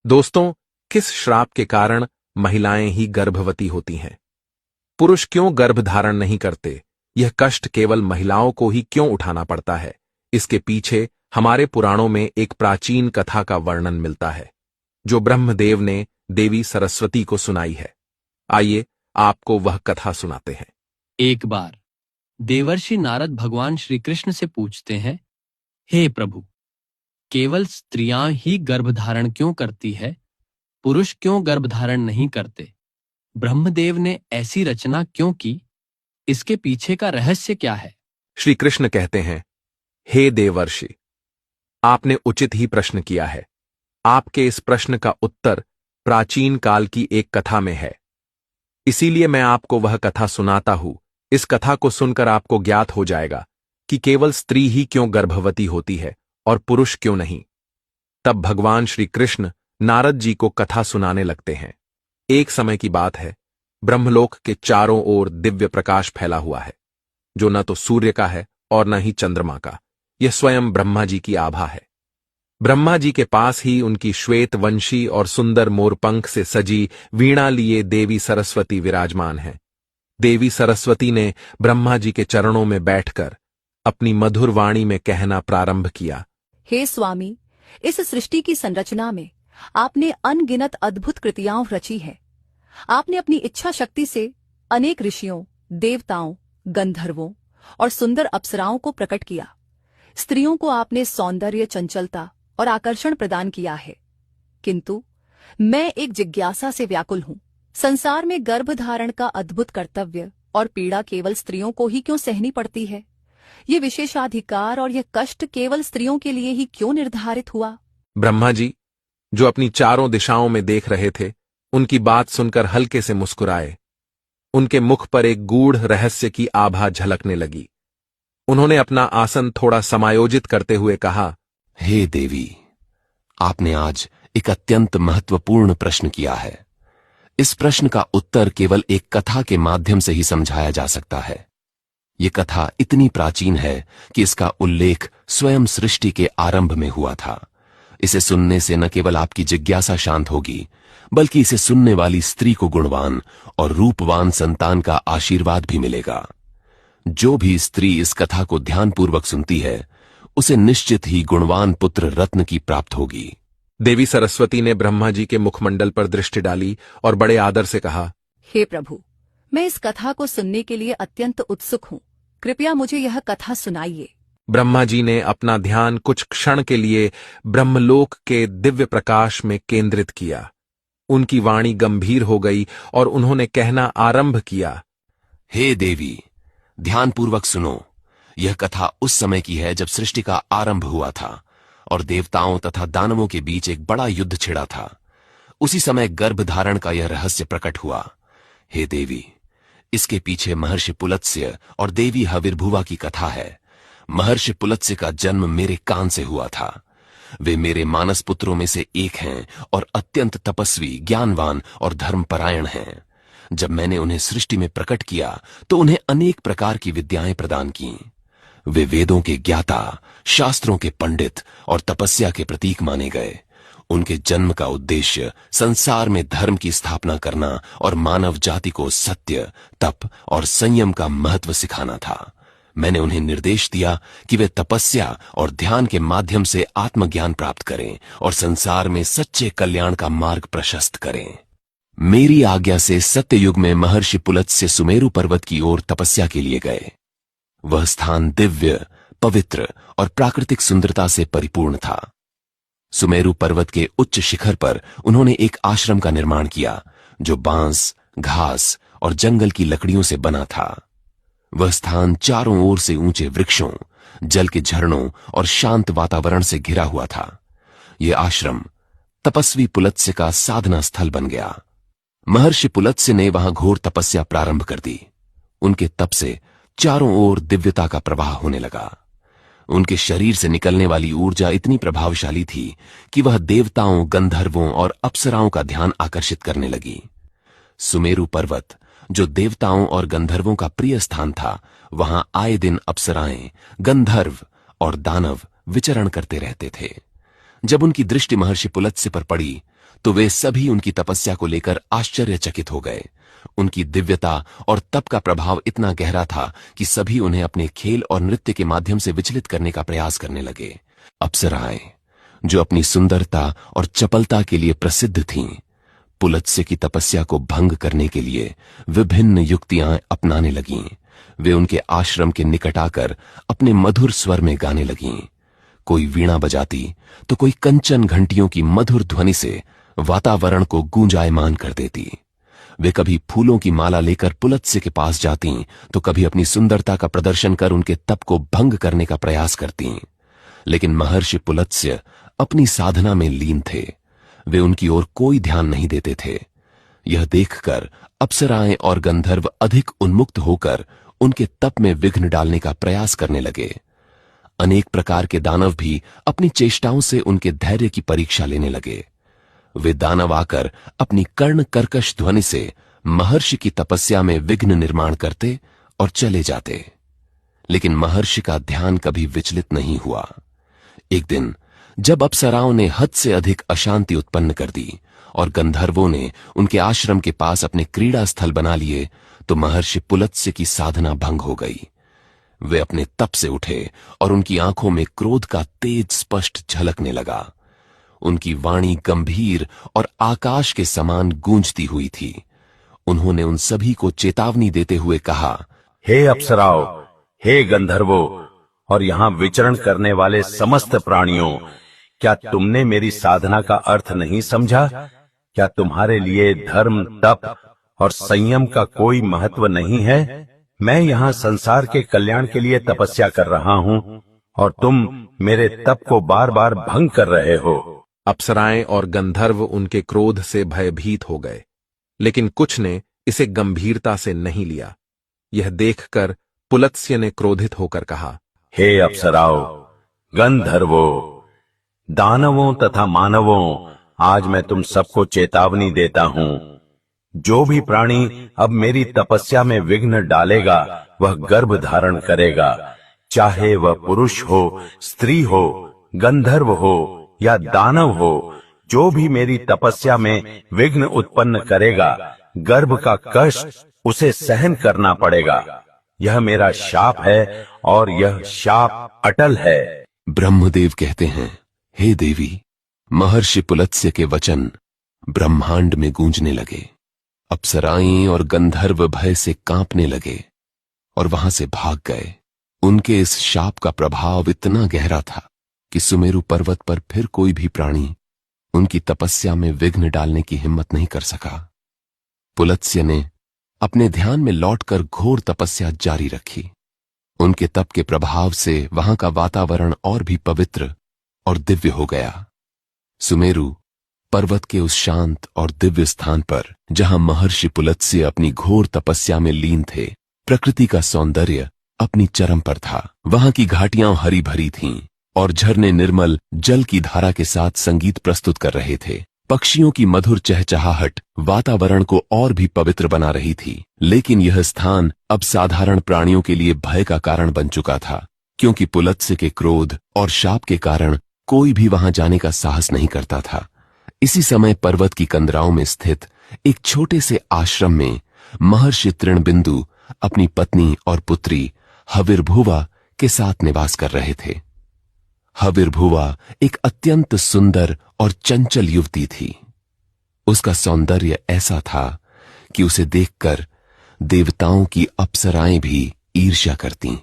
दोस्तों, किस श्राप के कारण महिलाएं ही गर्भवती होती हैं? पुरुष क्यों गर्भ धारण नहीं करते? यह कष्ट केवल महिलाओं को ही क्यों उठाना पड़ता है? इसके पीछे हमारे पुराणों में एक प्राचीन कथा का वर्णन मिलता है, जो ब्रह्मदेव ने देवी सरस्वती को सुनाई है। आइए आपको वह कथा सुनाते हैं। एक बार देवर्षि नारद भगवान श्री कृष्ण से पूछते हैं, हे प्रभु, केवल स्त्रियां ही गर्भधारण क्यों करती है? पुरुष क्यों गर्भधारण नहीं करते? ब्रह्मदेव ने ऐसी रचना क्यों की? इसके पीछे का रहस्य क्या है? श्री कृष्ण कहते हैं, हे देवर्षि, आपने उचित ही प्रश्न किया है। आपके इस प्रश्न का उत्तर प्राचीन काल की एक कथा में है। इसीलिए मैं आपको वह कथा सुनाता हूं। इस कथा को सुनकर आपको ज्ञात हो जाएगा कि केवल स्त्री ही क्यों गर्भवती होती है और पुरुष क्यों नहीं। तब भगवान श्री कृष्ण नारद जी को कथा सुनाने लगते हैं। एक समय की बात है, ब्रह्मलोक के चारों ओर दिव्य प्रकाश फैला हुआ है, जो न तो सूर्य का है और न ही चंद्रमा का। यह स्वयं ब्रह्मा जी की आभा है। ब्रह्मा जी के पास ही उनकी श्वेत वंशी और सुंदर मोरपंख से सजी वीणा लिए देवी सरस्वती विराजमान हैं। देवी सरस्वती ने ब्रह्मा जी के चरणों में बैठकर अपनी मधुर वाणी में कहना प्रारंभ किया। हे स्वामी, इस सृष्टि की संरचना में आपने अनगिनत अद्भुत कृतियां रची है। आपने अपनी इच्छा शक्ति से अनेक ऋषियों, देवताओं, गंधर्वों और सुंदर अप्सराओं को प्रकट किया। स्त्रियों को आपने सौंदर्य, चंचलता और आकर्षण प्रदान किया है। किंतु मैं एक जिज्ञासा से व्याकुल हूं। संसार में गर्भधारण का अद्भुत कर्तव्य और पीड़ा केवल स्त्रियों को ही क्यों सहनी पड़ती है? ये विशेषाधिकार और यह कष्ट केवल स्त्रियों के लिए ही क्यों निर्धारित हुआ? ब्रह्मा जी, जो अपनी चारों दिशाओं में देख रहे थे, उनकी बात सुनकर हल्के से मुस्कुराए। उनके मुख पर एक गूढ़ रहस्य की आभा झलकने लगी। उन्होंने अपना आसन थोड़ा समायोजित करते हुए कहा, हे देवी, आपने आज एक अत्यंत महत्वपूर्ण प्रश्न किया है। इस प्रश्न का उत्तर केवल एक कथा के माध्यम से ही समझाया जा सकता है। ये कथा इतनी प्राचीन है कि इसका उल्लेख स्वयं सृष्टि के आरंभ में हुआ था। इसे सुनने से न केवल आपकी जिज्ञासा शांत होगी, बल्कि इसे सुनने वाली स्त्री को गुणवान और रूपवान संतान का आशीर्वाद भी मिलेगा। जो भी स्त्री इस कथा को ध्यानपूर्वक सुनती है, उसे निश्चित ही गुणवान पुत्र रत्न की प्राप्त होगी। देवी सरस्वती ने ब्रह्मा जी के मुखमंडल पर दृष्टि डाली और बड़े आदर से कहा, हे प्रभु, मैं इस कथा को सुनने के लिए अत्यंत उत्सुक हूँ। कृपया मुझे यह कथा सुनाइए। ब्रह्मा जी ने अपना ध्यान कुछ क्षण के लिए ब्रह्मलोक के दिव्य प्रकाश में केंद्रित किया। उनकी वाणी गंभीर हो गई और उन्होंने कहना आरंभ किया, हे देवी, ध्यानपूर्वक सुनो। यह कथा उस समय की है जब सृष्टि का आरंभ हुआ था और देवताओं तथा दानवों के बीच एक बड़ा युद्ध छिड़ा था। उसी समय गर्भधारण का यह रहस्य प्रकट हुआ। हे देवी, इसके पीछे महर्षि पुलत्स्य और देवी हविर्भुवा की कथा है। महर्षि पुलत्स्य का जन्म मेरे कान से हुआ था। वे मेरे मानस पुत्रों में से एक हैं और अत्यंत तपस्वी, ज्ञानवान और धर्मपरायण हैं। जब मैंने उन्हें सृष्टि में प्रकट किया तो उन्हें अनेक प्रकार की विद्याएं प्रदान की। वे वेदों के ज्ञाता, शास्त्रों के पंडित और तपस्या के प्रतीक माने गए। उनके जन्म का उद्देश्य संसार में धर्म की स्थापना करना और मानव जाति को सत्य, तप और संयम का महत्व सिखाना था। मैंने उन्हें निर्देश दिया कि वे तपस्या और ध्यान के माध्यम से आत्मज्ञान प्राप्त करें और संसार में सच्चे कल्याण का मार्ग प्रशस्त करें। मेरी आज्ञा से सत्ययुग में महर्षि पुलत्स्य सुमेरु पर्वत की ओर तपस्या के लिए गए। वह स्थान दिव्य, पवित्र और प्राकृतिक सुंदरता से परिपूर्ण था। सुमेरु पर्वत के उच्च शिखर पर उन्होंने एक आश्रम का निर्माण किया, जो बांस, घास और जंगल की लकड़ियों से बना था। वह स्थान चारों ओर से ऊंचे वृक्षों, जल के झरनों और शांत वातावरण से घिरा हुआ था। यह आश्रम तपस्वी पुलत्स्य का साधना स्थल बन गया। महर्षि पुलत्स्य ने वहां घोर तपस्या प्रारंभ कर दी। उनके तप से चारों ओर दिव्यता का प्रवाह होने लगा। उनके शरीर से निकलने वाली ऊर्जा इतनी प्रभावशाली थी कि वह देवताओं, गंधर्वों और अप्सराओं का ध्यान आकर्षित करने लगी। सुमेरु पर्वत, जो देवताओं और गंधर्वों का प्रिय स्थान था, वहां आए दिन अप्सराएं, गंधर्व और दानव विचरण करते रहते थे। जब उनकी दृष्टि महर्षि पुलत्स्य पर पड़ी तो वे सभी उनकी तपस्या को लेकर आश्चर्यचकित हो गए। उनकी दिव्यता और तप का प्रभाव इतना गहरा था कि सभी उन्हें अपने खेल और नृत्य के माध्यम से विचलित करने का प्रयास करने लगे। अप्सराएं, जो अपनी सुंदरता और चपलता के लिए प्रसिद्ध थीं, पुलत्स्य की तपस्या को भंग करने के लिए विभिन्न युक्तियां अपनाने लगीं। वे उनके आश्रम के निकट आकर अपने मधुर स्वर में गाने लगीं। कोई वीणा बजाती तो कोई कंचन घंटियों की मधुर ध्वनि से वातावरण को गूंजायमान कर देती। वे कभी फूलों की माला लेकर पुलत्स्य के पास जाती तो कभी अपनी सुंदरता का प्रदर्शन कर उनके तप को भंग करने का प्रयास करती। लेकिन महर्षि पुलत्स्य अपनी साधना में लीन थे। वे उनकी ओर कोई ध्यान नहीं देते थे। यह देखकर अप्सराएं और गंधर्व अधिक उन्मुक्त होकर उनके तप में विघ्न डालने का प्रयास करने लगे। अनेक प्रकार के दानव भी अपनी चेष्टाओं से उनके धैर्य की परीक्षा लेने लगे। वे दानव आकर अपनी कर्ण कर्कश ध्वनि से महर्षि की तपस्या में विघ्न निर्माण करते और चले जाते, लेकिन महर्षि का ध्यान कभी विचलित नहीं हुआ। एक दिन जब अप्सराओं ने हद से अधिक अशांति उत्पन्न कर दी और गंधर्वों ने उनके आश्रम के पास अपने क्रीड़ा स्थल बना लिए, तो महर्षि पुलत्स्य की साधना भंग हो गई। वे अपने तप से उठे और उनकी आंखों में क्रोध का तेज स्पष्ट झलकने लगा। उनकी वाणी गंभीर और आकाश के समान गूंजती हुई थी। उन्होंने उन सभी को चेतावनी देते हुए कहा, हे अप्सराओं, हे गंधर्वों और यहां विचरण करने वाले समस्त प्राणियों, क्या तुमने मेरी साधना का अर्थ नहीं समझा? क्या तुम्हारे लिए धर्म, तप और संयम का कोई महत्व नहीं है? मैं यहाँ संसार के कल्याण के लिए तपस्या कर रहा हूँ और तुम मेरे तप को बार बार भंग कर रहे हो। अप्सराएं और गंधर्व उनके क्रोध से भयभीत हो गए, लेकिन कुछ ने इसे गंभीरता से नहीं लिया। यह देखकर पुलत्स्य ने क्रोधित होकर कहा, हे अप्सराओं, गंधर्वों, दानवों तथा मानवों, आज मैं तुम सबको चेतावनी देता हूँ। जो भी प्राणी अब मेरी तपस्या में विघ्न डालेगा वह गर्भ धारण करेगा, चाहे वह पुरुष हो, स्त्री हो, गंधर्व हो या दानव हो। जो भी मेरी तपस्या में विघ्न उत्पन्न करेगा, गर्भ का कष्ट उसे सहन करना पड़ेगा। यह मेरा शाप है और यह शाप अटल है। ब्रह्मदेव कहते हैं, हे देवी, महर्षि पुलत्स्य के वचन ब्रह्मांड में गूंजने लगे। अप्सराएं और गंधर्व भय से कांपने लगे और वहां से भाग गए। उनके इस शाप का प्रभाव इतना गहरा था कि सुमेरु पर्वत पर फिर कोई भी प्राणी उनकी तपस्या में विघ्न डालने की हिम्मत नहीं कर सका। पुलत्स्य ने अपने ध्यान में लौटकर घोर तपस्या जारी रखी। उनके तप के प्रभाव से वहां का वातावरण और भी पवित्र और दिव्य हो गया। सुमेरु पर्वत के उस शांत और दिव्य स्थान पर जहां महर्षि पुलत्स्य अपनी घोर तपस्या में लीन थे, प्रकृति का सौंदर्य अपनी चरम पर था। वहां की घाटियां हरी भरी थीं और झरने निर्मल जल की धारा के साथ संगीत प्रस्तुत कर रहे थे। पक्षियों की मधुर चहचहाहट वातावरण को और भी पवित्र बना रही थी। लेकिन यह स्थान अब साधारण प्राणियों के लिए भय का कारण बन चुका था, क्योंकि पुलत्स्य के क्रोध और शाप के कारण कोई भी वहां जाने का साहस नहीं करता था। इसी समय पर्वत की कंदराओं में स्थित एक छोटे से आश्रम में महर्षि तृणबिंदु अपनी पत्नी और पुत्री हविर्भुवा के साथ निवास कर रहे थे। हविर्भुवा एक अत्यंत सुंदर और चंचल युवती थी। उसका सौंदर्य ऐसा था कि उसे देखकर देवताओं की अप्सराएं भी ईर्ष्या करतीं।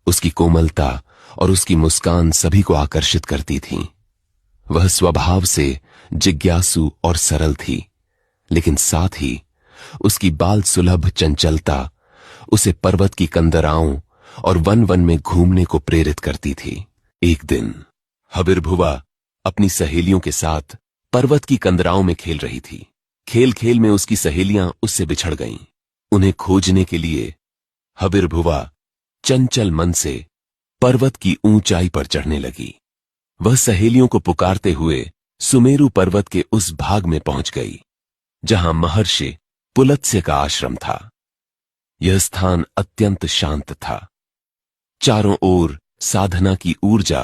उसकी कोमलता और उसकी मुस्कान सभी को आकर्षित करती थीं। वह स्वभाव से जिज्ञासु और सरल थी, लेकिन साथ ही उसकी बाल सुलभ चंचलता उसे पर्वत की कंदराओं और वन वन में घूमने को प्रेरित करती थी। एक दिन हविर्भुवा अपनी सहेलियों के साथ पर्वत की कंदराओं में खेल रही थी। खेल खेल में उसकी सहेलियां उससे बिछड़ गईं। उन्हें खोजने के लिए हविर्भुवा चंचल मन से पर्वत की ऊंचाई पर चढ़ने लगी। वह सहेलियों को पुकारते हुए सुमेरु पर्वत के उस भाग में पहुंच गई जहां महर्षि पुलत्स्य का आश्रम था। यह स्थान अत्यंत शांत था। चारों ओर साधना की ऊर्जा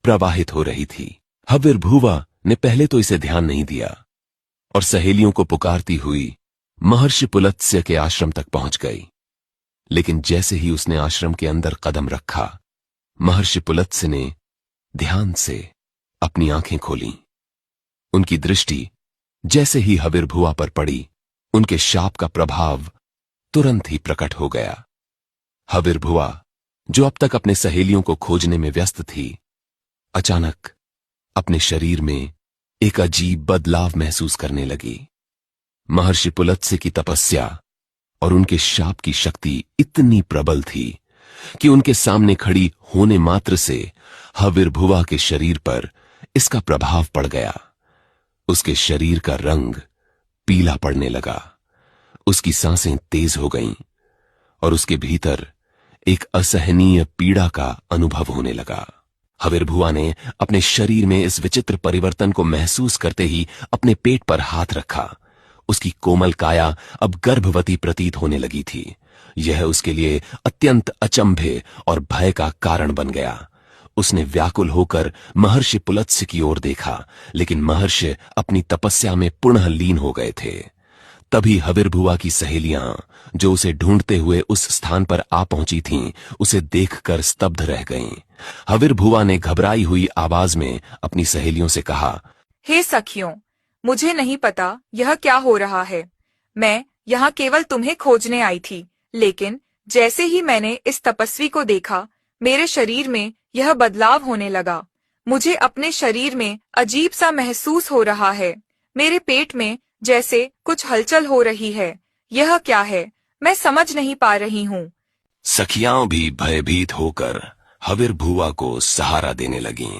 प्रवाहित हो रही थी। हविर्भुवा ने पहले तो इसे ध्यान नहीं दिया, और सहेलियों को पुकारती हुई महर्षि पुलत्स्य के आश्रम तक पहुंच गई। लेकिन जैसे ही उसने आश्रम के अंदर कदम रखा, महर्षि पुलत्स्य ने ध्यान से अपनी आंखें खोलीं। उनकी दृष्टि जैसे ही हविर्भुआ पर पड़ी, उनके शाप का प्रभाव तुरंत ही प्रकट हो गया। हविर्भुआ, जो अब तक अपने सहेलियों को खोजने में व्यस्त थी, अचानक अपने शरीर में एक अजीब बदलाव महसूस करने लगी। महर्षि पुलत्स्य की तपस्या और उनके शाप की शक्ति इतनी प्रबल थी कि उनके सामने खड़ी होने मात्र से हविर्भुआ के शरीर पर इसका प्रभाव पड़ गया। उसके शरीर का रंग पीला पड़ने लगा, उसकी सांसें तेज हो गईं और उसके भीतर एक असहनीय पीड़ा का अनुभव होने लगा। हविर्भुआ ने अपने शरीर में इस विचित्र परिवर्तन को महसूस करते ही अपने पेट पर हाथ रखा। उसकी कोमल काया अब गर्भवती प्रतीत होने लगी थी। यह उसके लिए अत्यंत अचंभे और भय का कारण बन गया। उसने व्याकुल होकर महर्षि पुलत्स्य की ओर देखा, लेकिन महर्षि अपनी तपस्या में पुनः लीन हो गए थे। तभी हविर्भुआ की सहेलियां, जो उसे ढूंढते हुए उस स्थान पर आ पहुंची थीं, उसे देखकर स्तब्ध रह गईं। हविर्भुआ ने घबराई हुई आवाज में अपनी सहेलियों से कहा, हे सखियों, मुझे नहीं पता यह क्या हो रहा है। मैं यहाँ केवल तुम्हें खोजने आई थी, लेकिन जैसे ही मैंने इस तपस्वी को देखा, मेरे शरीर में यह बदलाव होने लगा। मुझे अपने शरीर में अजीब सा महसूस हो रहा है। मेरे पेट में जैसे कुछ हलचल हो रही है। यह क्या है, मैं समझ नहीं पा रही हूँ। सखियां भी भयभीत होकर हविर्भुआ को सहारा देने लगीं।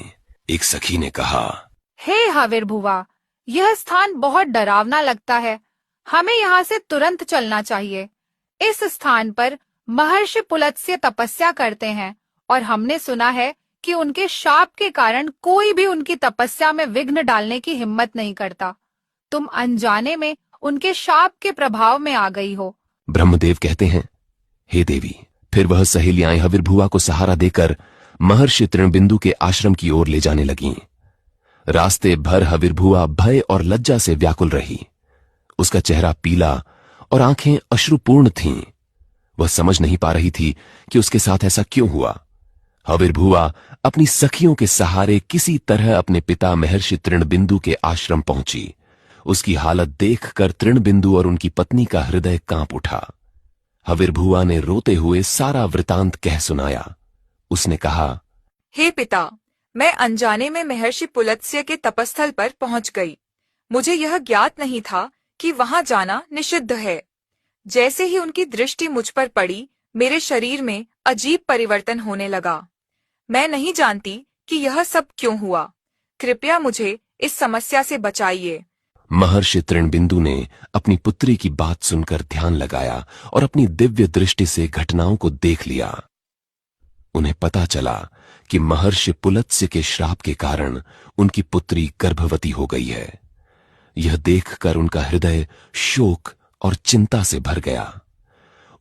एक सखी ने कहा, हे हविर्भुआ, यह स्थान बहुत डरावना लगता है। हमें यहाँ से तुरंत चलना चाहिए। इस स्थान पर महर्षि पुलत्स्य तपस्या करते हैं और हमने सुना है कि उनके शाप के कारण कोई भी उनकी तपस्या में विघ्न डालने की हिम्मत नहीं करता। तुम अनजाने में उनके शाप के प्रभाव में आ गई हो। ब्रह्मदेव कहते हैं, हे देवी। फिर वह सहेलियां हविर्भुआ को सहारा देकर महर्षि तृणबिंदु के आश्रम की ओर ले जाने लगीं। रास्ते भर हविर्भुआ भय और लज्जा से व्याकुल रही। उसका चेहरा पीला और आंखें अश्रुपूर्ण थीं। वह समझ नहीं पा रही थी कि उसके साथ ऐसा क्यों हुआ। हविर्भुआ अपनी सखियों के सहारे किसी तरह अपने पिता महर्षि तृणबिंदु के आश्रम पहुंची। उसकी हालत देखकर तृणबिंदु और उनकी पत्नी का हृदय कांप उठा। हविर्भुआ ने रोते हुए सारा वृतांत कह सुनाया। उसने कहा, हे पिता, मैं अनजाने में महर्षि पुलत्स्य के तपस्थल पर पहुंच गई। मुझे यह ज्ञात नहीं था कि वहां जाना निषिद्ध है। जैसे ही उनकी दृष्टि मुझ पर पड़ी, मेरे शरीर में अजीब परिवर्तन होने लगा। मैं नहीं जानती कि यह सब क्यों हुआ। कृपया मुझे इस समस्या से बचाइए। महर्षि तृणबिंदु ने अपनी पुत्री की बात सुनकर ध्यान लगाया और अपनी दिव्य दृष्टि से घटनाओं को देख लिया। उन्हें पता चला कि महर्षि पुलत्स्य के श्राप के कारण उनकी पुत्री गर्भवती हो गई है। यह देखकर उनका हृदय शोक और चिंता से भर गया।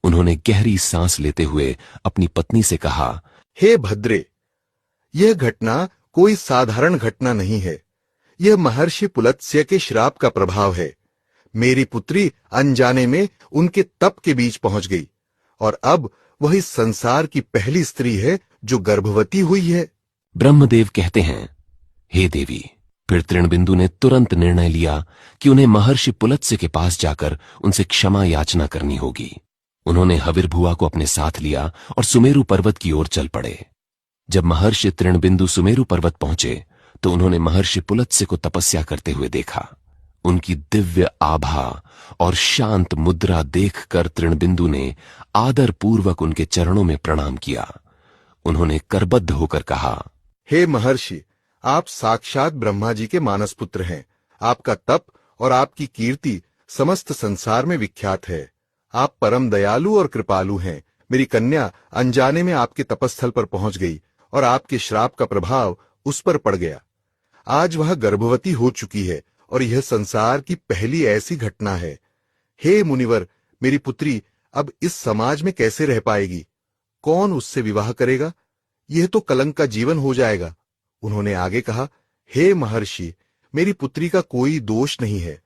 उन्होंने गहरी सांस लेते हुए अपनी पत्नी से कहा, हे भद्रे, यह घटना कोई साधारण घटना नहीं है। यह महर्षि पुलत्स्य के श्राप का प्रभाव है। मेरी पुत्री अनजाने में उनके तप के बीच पहुंच गई और अब वह इस संसार की पहली स्त्री है जो गर्भवती हुई है। ब्रह्मदेव कहते हैं, हे देवी। फिर तृणबिंदु ने तुरंत निर्णय लिया कि उन्हें महर्षि पुलत्स्य के पास जाकर उनसे क्षमा याचना करनी होगी। उन्होंने हविर्भुआ को अपने साथ लिया और सुमेरु पर्वत की ओर चल पड़े। जब महर्षि तृणबिंदु सुमेरु पर्वत पहुंचे तो उन्होंने महर्षि पुलत्स्य को तपस्या करते हुए देखा। उनकी दिव्य आभा और शांत मुद्रा देखकर तृणबिंदु ने आदर पूर्वक उनके चरणों में प्रणाम किया। उन्होंने करबद्ध होकर कहा, हे महर्षि, आप साक्षात ब्रह्मा जी के मानस पुत्र हैं। आपका तप और आपकी कीर्ति समस्त संसार में विख्यात है। आप परम दयालु और कृपालु हैं। मेरी कन्या अनजाने में आपके तपस्थल पर पहुंच गई और आपके श्राप का प्रभाव उस पर पड़ गया। आज वह गर्भवती हो चुकी है और यह संसार की पहली ऐसी घटना है। हे मुनिवर, मेरी पुत्री अब इस समाज में कैसे रह पाएगी? कौन उससे विवाह करेगा? यह तो कलंक का जीवन हो जाएगा। उन्होंने आगे कहा, हे महर्षि, मेरी पुत्री का कोई दोष नहीं है।